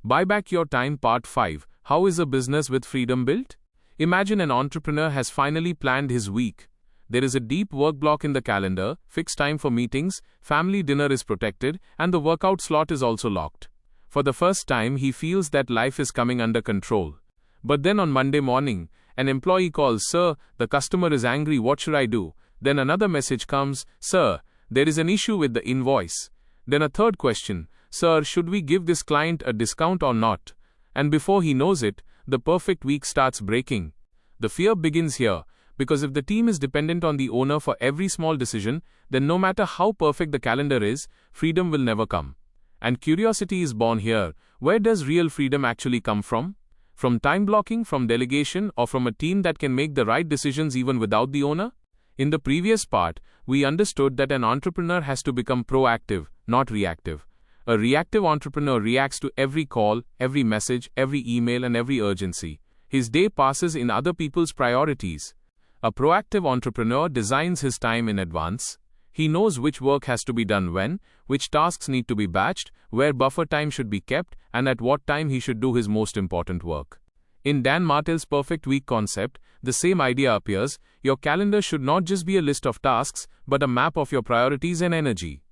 Buy Back Your Time Part 5. How is a business with freedom built? Imagine an entrepreneur has finally planned his week. There is a deep work block in the calendar, fixed time for meetings, family dinner is protected, and the workout slot is also locked. For the first time, he feels that life is coming under control. But then on Monday morning, an employee calls, "Sir, the customer is angry, what should I do?" Then another message comes, "Sir, there is an issue with the invoice." Then a third question, "Sir, should we give this client a discount or not?" And before he knows it, the perfect week starts breaking. The fear begins here, because if the team is dependent on the owner for every small decision, then no matter how perfect the calendar is, freedom will never come. And curiosity is born here. Where does real freedom actually come from? From time blocking, from delegation, or from a team that can make the right decisions even without the owner? In the previous part, we understood that an entrepreneur has to become proactive, not reactive. A reactive entrepreneur reacts to every call, every message, every email, and every urgency. His day passes in other people's priorities. A proactive entrepreneur designs his time in advance. He knows which work has to be done when, which tasks need to be batched, where buffer time should be kept, and at what time he should do his most important work. In Dan Martell's perfect week concept, the same idea appears. Your calendar should not just be a list of tasks, but a map of your priorities and energy.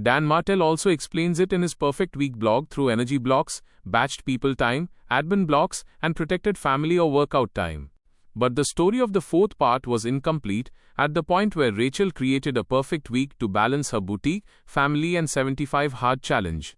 Dan Martell also explains it in his perfect week blog through energy blocks, batched people time, admin blocks, and protected family or workout time. But the story of the fourth part was incomplete at the point where Rachel created a perfect week to balance her boutique, family, and 75 hard challenge.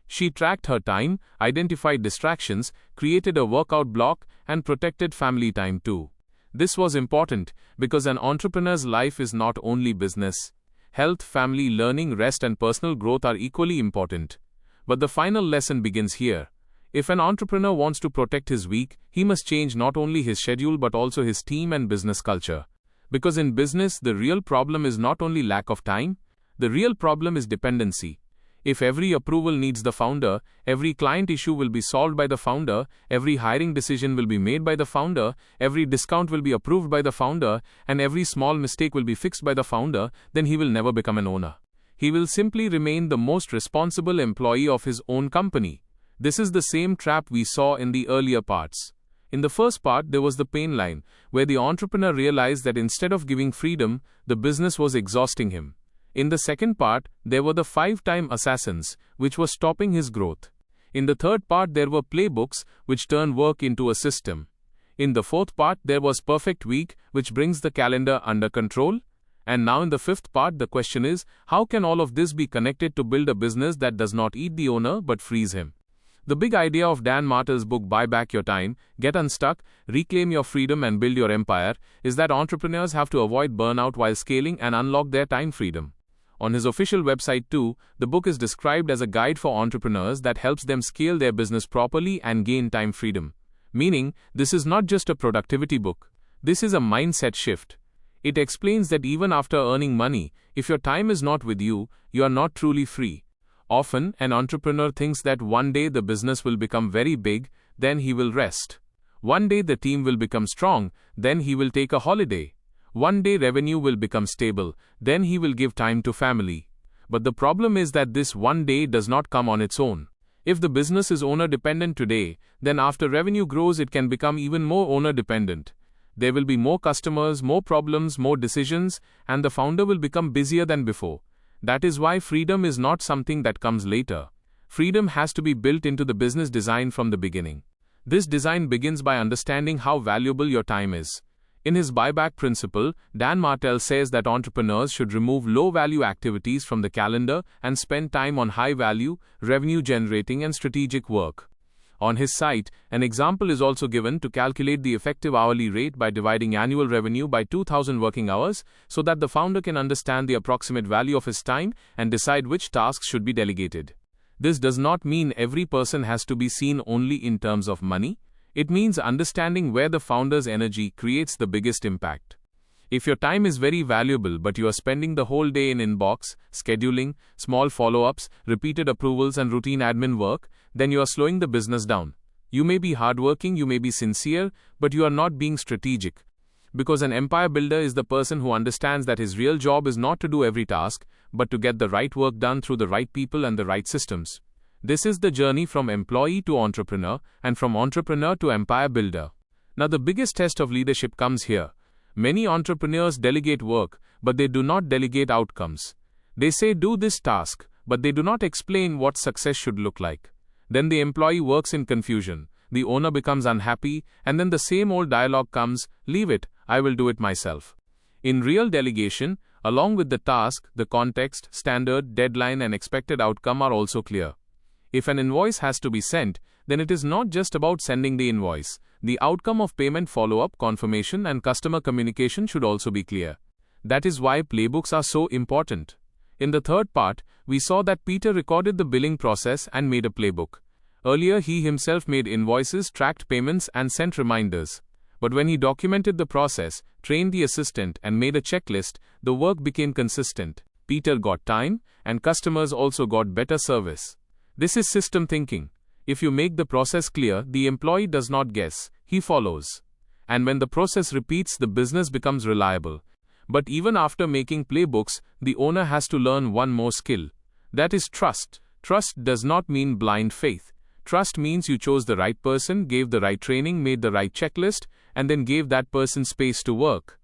She tracked her time, identified distractions, created a workout block, and protected family time too. This was important because an entrepreneur's life is not only business. Health, family, learning, rest, and personal growth are equally important. But the final lesson begins here. If an entrepreneur wants to protect his week, he must change not only his schedule but also his team and business culture. Because in business, the real problem is not only lack of time, the real problem is dependency. If every approval needs the founder, every client issue will be solved by the founder, every hiring decision will be made by the founder, every discount will be approved by the founder, and every small mistake will be fixed by the founder, then he will never become an owner. He will simply remain the most responsible employee of his own company. This is the same trap we saw in the earlier parts. In the first part, there was the pain line, where the entrepreneur realized that instead of giving freedom, the business was exhausting him. In the second part, there were the 5-time assassins, which were stopping his growth. In the third part, there were playbooks, which turn work into a system. In the fourth part, there was perfect week, which brings the calendar under control. And now in the fifth part, the question is, how can all of this be connected to build a business that does not eat the owner but frees him? The big idea of Dan Martell's book Buy Back Your Time, Get Unstuck, Reclaim Your Freedom and Build Your Empire is that entrepreneurs have to avoid burnout while scaling and unlock their time freedom. On his official website too, the book is described as a guide for entrepreneurs that helps them scale their business properly and gain time freedom. Meaning, this is not just a productivity book. This is a mindset shift. It explains that even after earning money, if your time is not with you, you are not truly free. Often, an entrepreneur thinks that one day the business will become very big, then he will rest. One day the team will become strong, then he will take a holiday. One day revenue will become stable, then he will give time to family. But the problem is that this one day does not come on its own. If the business is owner-dependent today, then after revenue grows it can become even more owner-dependent. There will be more customers, more problems, more decisions, and the founder will become busier than before. That is why freedom is not something that comes later. Freedom has to be built into the business design from the beginning. This design begins by understanding how valuable your time is. In his buyback principle, Dan Martell says that entrepreneurs should remove low-value activities from the calendar and spend time on high-value, revenue-generating and strategic work. On his site, an example is also given to calculate the effective hourly rate by dividing annual revenue by 2,000 working hours so that the founder can understand the approximate value of his time and decide which tasks should be delegated. This does not mean every person has to be seen only in terms of money. It means understanding where the founder's energy creates the biggest impact. If your time is very valuable but you are spending the whole day in inbox, scheduling, small follow-ups, repeated approvals and routine admin work, then you are slowing the business down. You may be hardworking, you may be sincere, but you are not being strategic. Because an empire builder is the person who understands that his real job is not to do every task, but to get the right work done through the right people and the right systems. This is the journey from employee to entrepreneur, and from entrepreneur to empire builder. Now the biggest test of leadership comes here. Many entrepreneurs delegate work, but they do not delegate outcomes. They say do this task, but they do not explain what success should look like. Then the employee works in confusion, the owner becomes unhappy, and then the same old dialogue comes, leave it, I will do it myself. In real delegation, along with the task, the context, standard, deadline and expected outcome are also clear. If an invoice has to be sent, then it is not just about sending the invoice. The outcome of payment follow-up, confirmation and customer communication should also be clear. That is why playbooks are so important. In the third part, we saw that Peter recorded the billing process and made a playbook. Earlier he himself made invoices, tracked payments and sent reminders. But when he documented the process, trained the assistant and made a checklist, the work became consistent. Peter got time, and customers also got better service. This is system thinking. If you make the process clear, the employee does not guess, he follows. And when the process repeats, the business becomes reliable. But even after making playbooks, the owner has to learn one more skill. That is trust. Trust does not mean blind faith. Trust means you chose the right person, gave the right training, made the right checklist, and then gave that person space to work.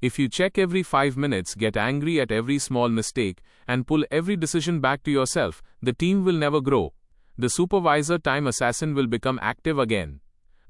If you check every 5 minutes, get angry at every small mistake, and pull every decision back to yourself, the team will never grow. The supervisor time assassin will become active again.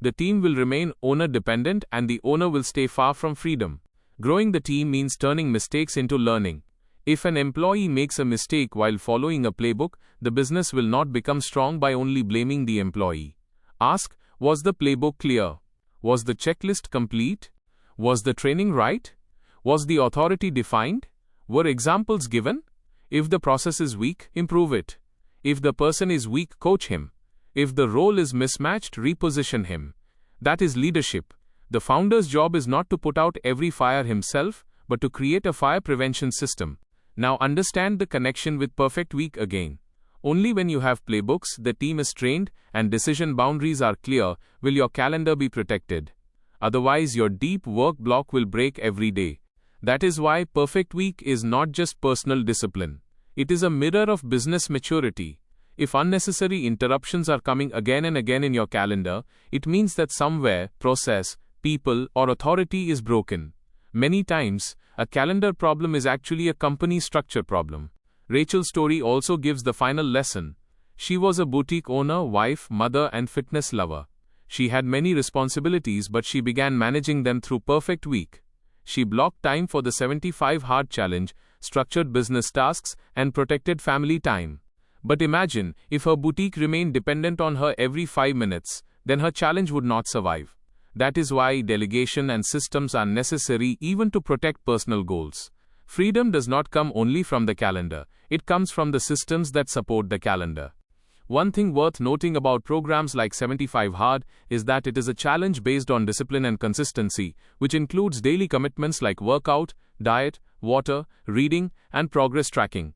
The team will remain owner-dependent and the owner will stay far from freedom. Growing the team means turning mistakes into learning. If an employee makes a mistake while following a playbook, the business will not become strong by only blaming the employee. Ask, was the playbook clear? Was the checklist complete? Was the training right? Was the authority defined? Were examples given? If the process is weak, improve it. If the person is weak, coach him. If the role is mismatched, reposition him. That is leadership. The founder's job is not to put out every fire himself, but to create a fire prevention system. Now understand the connection with perfect week again. Only when you have playbooks, the team is trained, and decision boundaries are clear, will your calendar be protected. Otherwise, your deep work block will break every day. That is why perfect week is not just personal discipline. It is a mirror of business maturity. If unnecessary interruptions are coming again and again in your calendar, it means that somewhere, process, people, or authority is broken. Many times, a calendar problem is actually a company structure problem. Rachel's story also gives the final lesson. She was a boutique owner, wife, mother, and fitness lover. She had many responsibilities, but she began managing them through Perfect Week. She blocked time for the 75 hard challenge, structured business tasks, and protected family time. But imagine, if her boutique remained dependent on her every 5 minutes, then her challenge would not survive. That is why delegation and systems are necessary even to protect personal goals. Freedom does not come only from the calendar, it comes from the systems that support the calendar. One thing worth noting about programs like 75 Hard is that it is a challenge based on discipline and consistency, which includes daily commitments like workout, diet, water, reading, and progress tracking.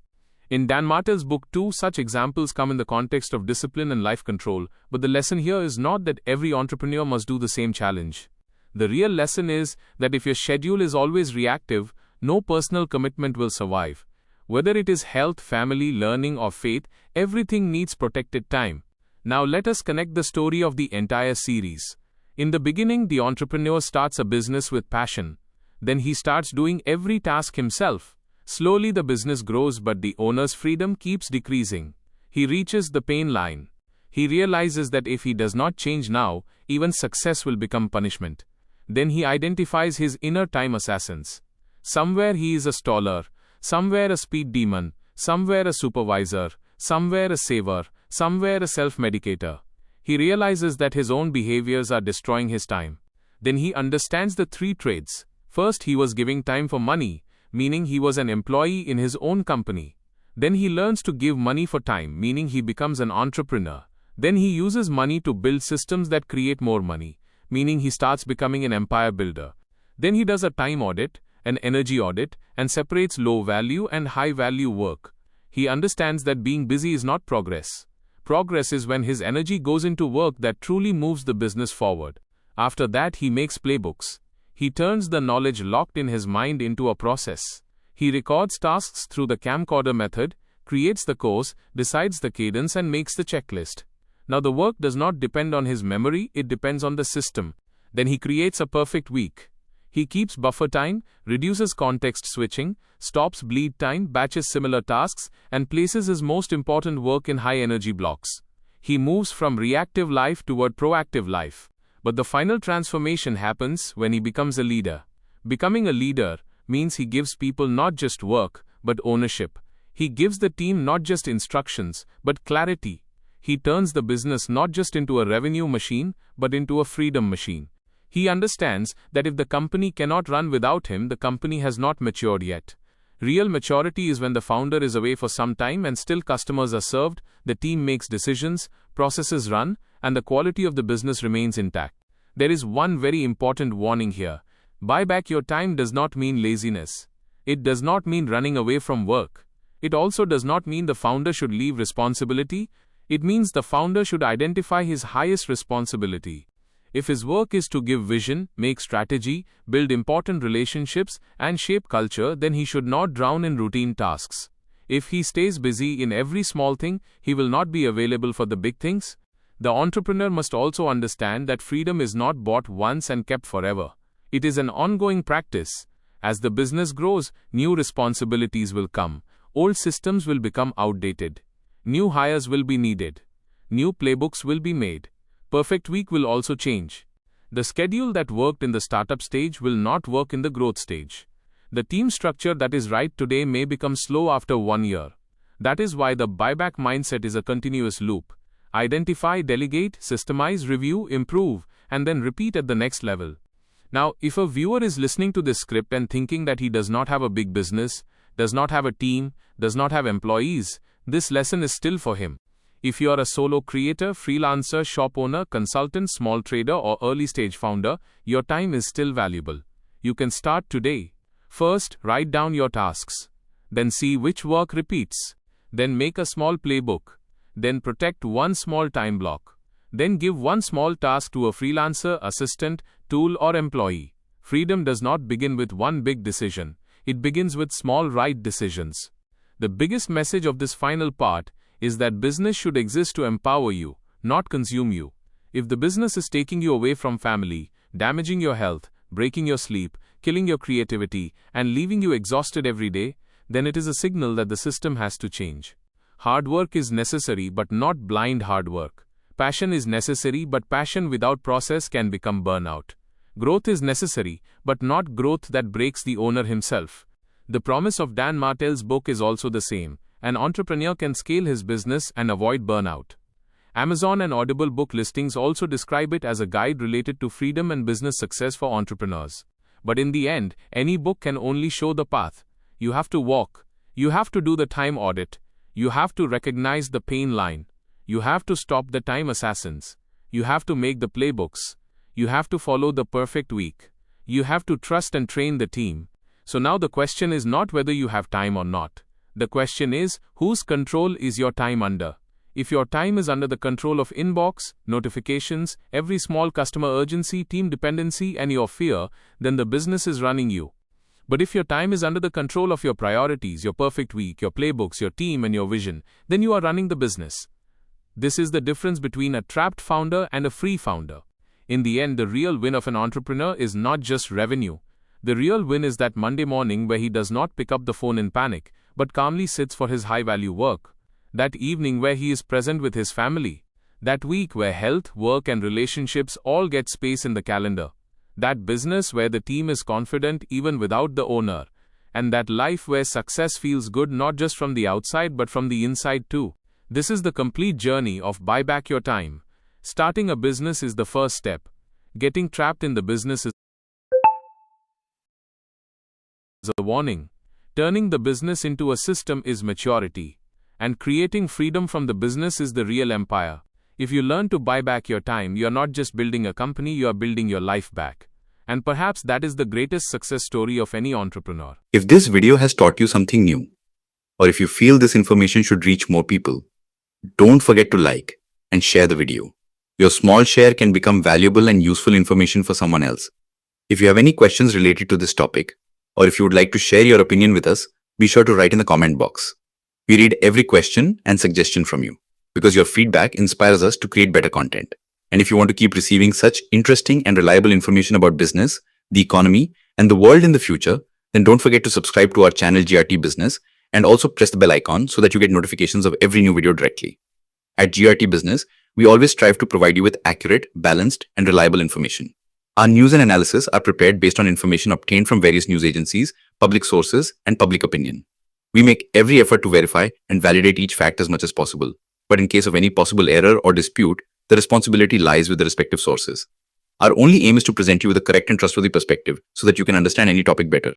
In Dan Martell's book, 2 such examples come in the context of discipline and life control, but the lesson here is not that every entrepreneur must do the same challenge. The real lesson is that if your schedule is always reactive, no personal commitment will survive. Whether it is health, family, learning, or faith, everything needs protected time. Now let us connect the story of the entire series. In the beginning, the entrepreneur starts a business with passion. Then he starts doing every task himself. Slowly the business grows, but the owner's freedom keeps decreasing. He reaches the pain line. He realizes that if he does not change now, even success will become punishment. Then he identifies his inner time assassins. Somewhere he is a staller, somewhere a speed demon, somewhere a supervisor, somewhere a saver, somewhere a self-medicator. He realizes that his own behaviors are destroying his time. Then he understands the 3 traits. First, he was giving time for money, meaning he was an employee in his own company. Then he learns to give money for time, meaning he becomes an entrepreneur. Then he uses money to build systems that create more money, meaning he starts becoming an empire builder. Then he does a time audit, an energy audit, and separates low value and high value work. He understands that being busy is not progress. Progress is when his energy goes into work that truly moves the business forward. After that, he makes playbooks. He turns the knowledge locked in his mind into a process. He records tasks through the camcorder method, creates the course, decides the cadence and makes the checklist. Now the work does not depend on his memory, it depends on the system. Then he creates a perfect week. He keeps buffer time, reduces context switching, stops bleed time, batches similar tasks, and places his most important work in high-energy blocks. He moves from reactive life toward proactive life. But the final transformation happens when he becomes a leader. Becoming a leader means he gives people not just work, but ownership. He gives the team not just instructions, but clarity. He turns the business not just into a revenue machine, but into a freedom machine. He understands that if the company cannot run without him, the company has not matured yet. Real maturity is when the founder is away for some time and still customers are served, the team makes decisions, processes run, and the quality of the business remains intact. There is one very important warning here. Buy back your time does not mean laziness. It does not mean running away from work. It also does not mean the founder should leave responsibility. It means the founder should identify his highest responsibility. If his work is to give vision, make strategy, build important relationships, and shape culture, then he should not drown in routine tasks. If he stays busy in every small thing, he will not be available for the big things. The entrepreneur must also understand that freedom is not bought once and kept forever. It is an ongoing practice. As the business grows, new responsibilities will come. Old systems will become outdated. New hires will be needed. New playbooks will be made. Perfect week will also change. The schedule that worked in the startup stage will not work in the growth stage. The team structure that is right today may become slow after 1 year. That is why the buyback mindset is a continuous loop. Identify, delegate, systemize, review, improve, and then repeat at the next level. Now, if a viewer is listening to this script and thinking that he does not have a big business, does not have a team, does not have employees, this lesson is still for him. If you are a solo creator, freelancer, shop owner, consultant, small trader, or early stage founder, your time is still valuable. You can start today. First, write down your tasks. Then see which work repeats. Then make a small playbook. Then protect one small time block. Then give one small task to a freelancer, assistant, tool, or employee. Freedom does not begin with one big decision. It begins with small right decisions. The biggest message of this final part is that business should exist to empower you, not consume you. If the business is taking you away from family, damaging your health, breaking your sleep, killing your creativity, and leaving you exhausted every day, then it is a signal that the system has to change. Hard work is necessary but not blind hard work. Passion is necessary but passion without process can become burnout. Growth is necessary but not growth that breaks the owner himself. The promise of Dan Martell's book is also the same. An entrepreneur can scale his business and avoid burnout. Amazon and Audible book listings also describe it as a guide related to freedom and business success for entrepreneurs. But in the end, any book can only show the path. You have to walk. You have to do the time audit. You have to recognize the pain line. You have to stop the time assassins. You have to make the playbooks. You have to follow the perfect week. You have to trust and train the team. So now the question is not whether you have time or not. The question is, whose control is your time under? If your time is under the control of inbox, notifications, every small customer urgency, team dependency, and your fear, then the business is running you. But if your time is under the control of your priorities, your perfect week, your playbooks, your team, and your vision, then you are running the business. This is the difference between a trapped founder and a free founder. In the end, the real win of an entrepreneur is not just revenue. The real win is that Monday morning where he does not pick up the phone in panic, but calmly sits for his high-value work. That evening where he is present with his family. That week where health, work, and relationships all get space in the calendar. That business where the team is confident even without the owner. And that life where success feels good not just from the outside but from the inside too. This is the complete journey of buy back your time. Starting a business is the first step. Getting trapped in the business is a warning. Turning the business into a system is maturity. And creating freedom from the business is the real empire. If you learn to buy back your time, you are not just building a company, you are building your life back. And perhaps that is the greatest success story of any entrepreneur. If this video has taught you something new, or if you feel this information should reach more people, don't forget to like and share the video. Your small share can become valuable and useful information for someone else. If you have any questions related to this topic, or if you would like to share your opinion with us, be sure to write in the comment box. We read every question and suggestion from you because your feedback inspires us to create better content. And if you want to keep receiving such interesting and reliable information about business, the economy, and the world in the future, then don't forget to subscribe to our channel GRT Business and also press the bell icon so that you get notifications of every new video directly. At GRT Business, we always strive to provide you with accurate, balanced, and reliable information. Our news and analysis are prepared based on information obtained from various news agencies, public sources, and public opinion. We make every effort to verify and validate each fact as much as possible. But in case of any possible error or dispute, the responsibility lies with the respective sources. Our only aim is to present you with a correct and trustworthy perspective so that you can understand any topic better.